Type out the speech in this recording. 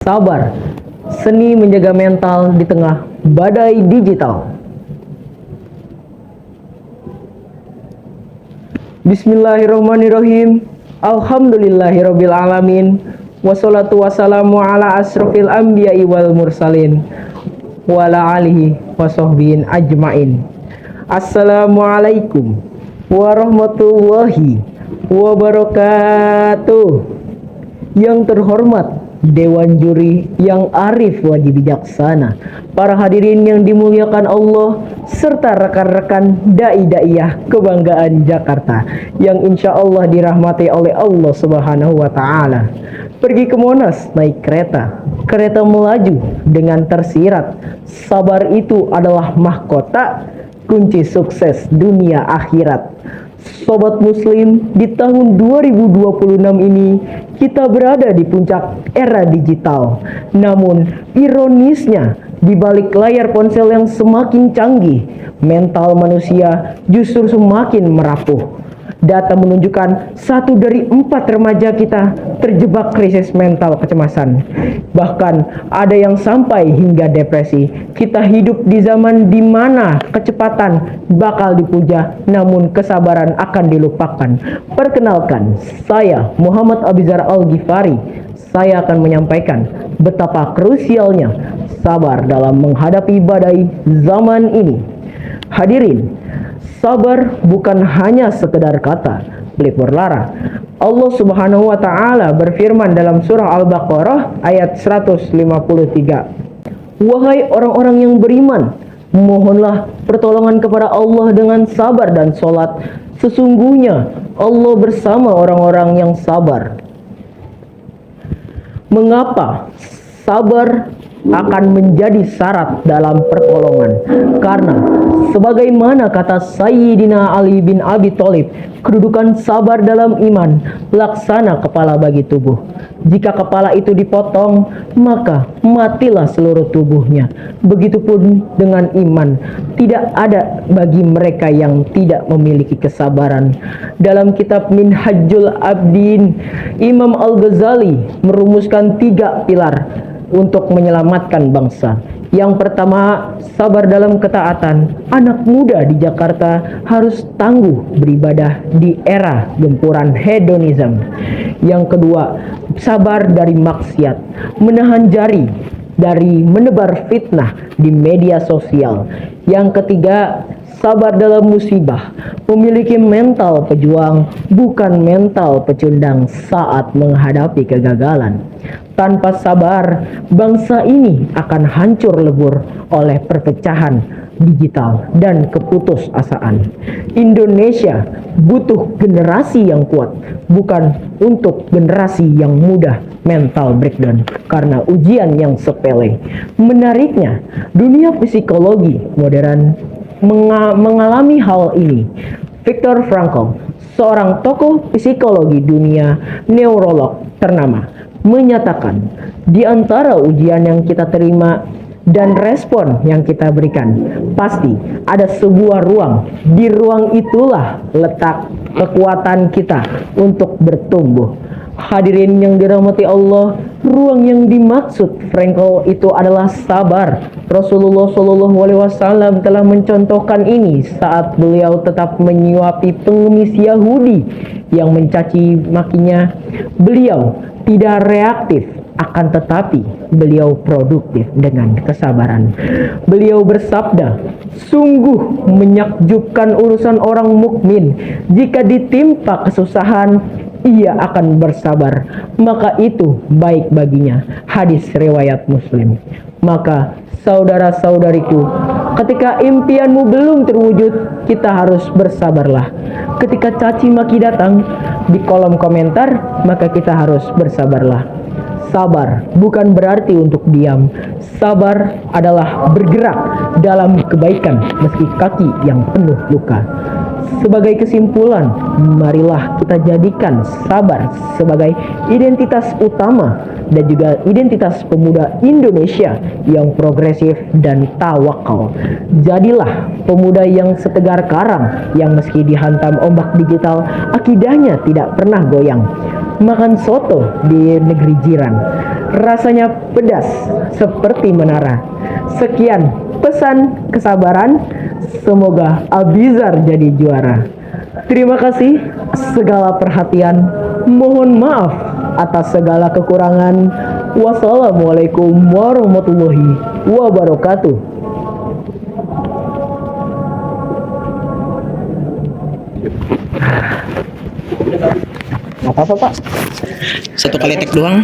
Sabar, seni menjaga mental di tengah badai digital. Bismillahirrahmanirrahim. Alhamdulillahirabbil alamin. Wassalatu wassalamu ala asrofil anbiya'i wal mursalin wa ala alihi wasahbihi ajmain. Assalamualaikum warahmatullahi wabarakatuh. Yang terhormat Dewan Juri yang arif wajib bijaksana, para hadirin yang dimuliakan Allah, serta rekan-rekan da'i-da'iyah kebanggaan Jakarta yang insya Allah dirahmati oleh Allah Subhanahu wa Ta'ala. Pergi ke Monas naik kereta, kereta melaju dengan tersirat. Sabar itu adalah mahkota, kunci sukses dunia akhirat. Sobat Muslim, di tahun 2026 ini kita berada di puncak era digital. Namun ironisnya, di balik layar ponsel yang semakin canggih, mental manusia justru semakin merapuh. Data menunjukkan 1 dari 4 remaja kita terjebak krisis mental kecemasan. Bahkan ada yang sampai hingga depresi. Kita hidup di zaman di mana kecepatan bakal dipuja, namun kesabaran akan dilupakan. Perkenalkan, saya Muhammad Abizar Al-Ghifari. Saya akan menyampaikan betapa krusialnya sabar dalam menghadapi badai zaman ini. Hadirin, sabar bukan hanya sekedar kata pelik berlara. Allah Subhanahu wa Ta'ala berfirman dalam surah Al-Baqarah ayat 153. Wahai orang-orang yang beriman, mohonlah pertolongan kepada Allah dengan sabar dan sholat. Sesungguhnya Allah bersama orang-orang yang sabar. Mengapa sabar akan menjadi syarat dalam pertolongan? Karena sebagaimana kata Sayyidina Ali bin Abi Thalib, kedudukan sabar dalam iman laksana kepala bagi tubuh. Jika kepala itu dipotong, maka matilah seluruh tubuhnya. Begitupun dengan iman, tidak ada bagi mereka yang tidak memiliki kesabaran. Dalam kitab Minhajul Abidin, Imam Al-Ghazali merumuskan 3 pilar untuk menyelamatkan bangsa. Yang pertama, sabar dalam ketaatan. Anak muda di Jakarta harus tangguh beribadah di era gempuran hedonisme. Yang kedua, sabar dari maksiat, menahan jari dari menebar fitnah di media sosial. Yang ketiga, sabar dalam musibah, memiliki mental pejuang, bukan mental pecundang saat menghadapi kegagalan. Tanpa sabar, bangsa ini akan hancur lebur oleh perpecahan digital dan keputusasaan. Indonesia butuh generasi yang kuat, bukan untuk generasi yang mudah mental breakdown karena ujian yang sepele. Menariknya, dunia psikologi modern mengalami hal ini. Viktor Frankl, seorang tokoh psikologi dunia neurolog ternama, menyatakan di antara ujian yang kita terima dan respon yang kita berikan, pasti ada sebuah ruang. Di ruang itulah letak kekuatan kita untuk bertumbuh. Hadirin yang dirahmati Allah, ruang yang dimaksud Frankl itu adalah sabar. Rasulullah SAW telah mencontohkan ini saat beliau tetap menyuapi pengemis Yahudi yang mencaci makinya. Beliau tidak reaktif, akan tetapi beliau produktif dengan kesabaran. Beliau bersabda, sungguh menakjubkan urusan orang mukmin. Jika ditimpa kesusahan, ia akan bersabar, maka itu baik baginya. Hadis riwayat Muslim. Maka saudara-saudariku, ketika impianmu belum terwujud, kita harus bersabarlah. Ketika caci maki datang di kolom komentar, maka kita harus bersabarlah. Sabar bukan berarti untuk diam. Sabar adalah bergerak dalam kebaikan meski kaki yang penuh luka. Sebagai kesimpulan, marilah kita jadikan sabar sebagai identitas utama dan juga identitas pemuda Indonesia yang progresif dan tawakal. Jadilah pemuda yang setegar karang, yang meski dihantam ombak digital, akidahnya tidak pernah goyang. makan soto di negeri jiran. Rasanya pedas seperti menara. Sekian pesan kesabaran. Semoga Abizar jadi juara. Terima kasih segala perhatian. Mohon maaf atas segala kekurangan. Wassalamualaikum warahmatullahi wabarakatuh. Apa-apa, Pak? Satu kali tek doang.